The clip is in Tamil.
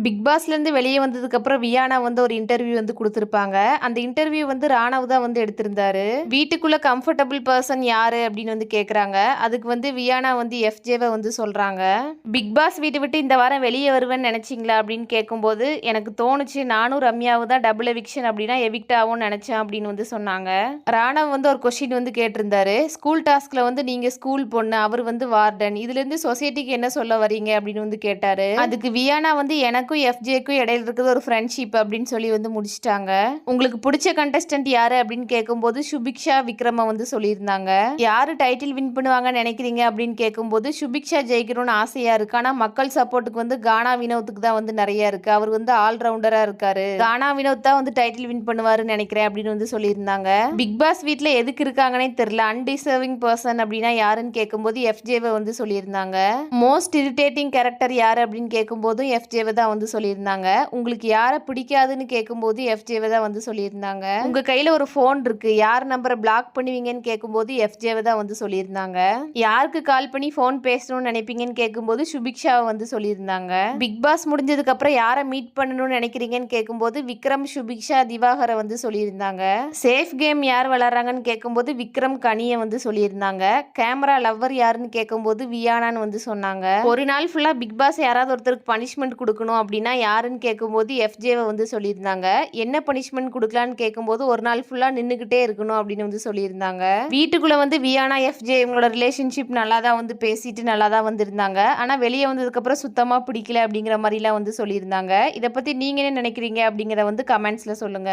பிக் பாஸ்லேருந்து வெளியே வந்ததுக்கப்புறம் வியானா வந்து ஒரு இன்டர்வியூ வந்து கொடுத்துருப்பாங்க. அந்த இன்டர்வியூ வந்து ராணவ் தான் வந்து எடுத்திருந்தாரு. வீட்டுக்குள்ள கம்ஃபர்டபுள் பர்சன் யாரு அப்படின்னு வந்து கேட்குறாங்க. அதுக்கு வந்து வியானா வந்து எஃப்ஜேவை வந்து சொல்றாங்க. பிக் பாஸ் வீட்டை விட்டு இந்த வாரம் வெளியே வருவேன்னு நினைச்சிங்களா அப்படின்னு கேட்கும்போது எனக்கு தோணுச்சு, நானும் ரம்யாவும் தான் டபுள் எவிக்ஷன் அப்படின்னா எவிக்ட் ஆகும்னு நினைச்சேன் அப்படின்னு வந்து சொன்னாங்க. ராணவ் வந்து ஒரு கொஸ்டின் வந்து கேட்டிருந்தாரு. ஸ்கூல் டாஸ்க்ல வந்து நீங்க ஸ்கூல் பொண்ணு, அவர் வந்து வார்டன், இதுல இருந்து சொசைட்டிக்கு என்ன சொல்ல வரீங்க அப்படின்னு வந்து கேட்டாரு. அதுக்கு வியானா வந்து எனக்கும் எஃப்ஜேக்கும் இடையில இருக்கிறது ஒரு ஃப்ரெண்ட்ஷிப் அப்படின்னு சொல்லி வந்து முடிச்சிட்டாங்க. உங்களுக்கு பிடிச்ச கண்டஸ்டன்ட் யாரு அப்படின்னு கேட்கும்போது சுபிக்ஷா விக்ரம வந்து சொல்லியிருந்தாங்க. யாரு டைட்டில் வின் பண்ணுவாங்கன்னு நினைக்கிறீங்க அப்படின்னு கேட்கும்போது சுபிக்ஷா ஜெயிக்கணும்னு ஆசையா இருக்கு. ஆனா மக்கள் சப்போர்ட்டுக்கு வந்து கானா வினோத்துக்கு தான் வந்து நிறைய இருக்கு. அவர் வந்து ஆல்ரவுண்டரா இருக்காரு. கானா வினோத் தான் வந்து டைட்டில் வின் பண்ணுவாருன்னு நினைக்கிறேன் அப்படின்னு வந்து சொல்லியிருந்தாங்க. பிக் பாஸ் வீட்ல எதுக்கு இருக்காங்கன்னே தெரியல. அன்டிசர்விங் பர்சன் அப்படின்னா யாருன்னு கேட்கும்போது எஃப்ஜேவை வந்து சொல்லியிருந்தாங்க. மோஸ்ட் இரிட்டேட்டிங் கேரக்டர் யாரு அப்படின்னு கேட்கும்போதும் எஃப்ஜேவை தான் வந்து சொல்லியிருந்தாங்க. உங்களுக்கு யாரை பிடிக்காதுன்னு கேட்கும்போது எஃப்ஜேவை தான் வந்து சொல்லியிருந்தாங்க. உங்க கையில ஒரு ஃபோன் இருக்கு, யார் நம்பரை பிளாக் பண்ணுவீங்கன்னு கேட்கும்போது எஃப்ஜேவை தான் வந்து சொல்லியிருந்தாங்க. யாருக்கு கால் பண்ணி ஃபோன் பேசணும்னு நினைப்பீங்கன்னு கேட்கும்போது சுபிக்ஷாவை வந்து சொல்லியிருந்தாங்க. பிக் பாஸ் முடிஞ்சதுக்கு அப்புறம் யாரை மீட் பண்ணணும்னு நினைக்கிறீங்கன்னு கேட்கும்போது விக்ரம், சுபிக்ஷா, திவாகரை வந்து சொல்லியிருந்தாங்க. சேஃப் கேம் யார் விளையாடுறாங்கன்னு கேட்கும்போது விக்ரம், கனியை வந்து சொல்லியிருந்தாங்க. கேமரா லவ்வர் யாருன்னு கேட்கும்போது வியானான்னு வந்து சொன்னாங்க. ஒரு நாள் ஃபுல்லா பிக் பாஸ் யாராவது ஒருத்தருக்கு பனிஷ்மெண்ட் கொடுக்கணும் அப்படின்னா யாருன்னு கேட்கும்போது எஃப்ஜேவை வந்து சொல்லியிருந்தாங்க. என்ன பனிஷ்மெண்ட் கொடுக்கலான்னு கேட்கும்போது ஒரு நாள் ஃபுல்லா நின்றுகிட்டே இருக்கணும் அப்படின்னு வந்து சொல்லியிருந்தாங்க. வீட்டுக்குள்ள வந்து வியானா எஃப்ஜே இவங்களோட ரிலேஷன்ஷிப் நல்லா தான் வந்து பேசிட்டு நல்லா தான் வந்து இருந்தாங்க. ஆனா வெளியே வந்ததுக்கப்புறம் சுத்தமா பிடிக்கல அப்படிங்கிற மாதிரிலாம் வந்து சொல்லியிருந்தாங்க. இதை பத்தி நீங்க என்ன நினைக்கிறீங்க அப்படிங்கிறத வந்து கமெண்ட்ஸ்ல சொல்லுங்க.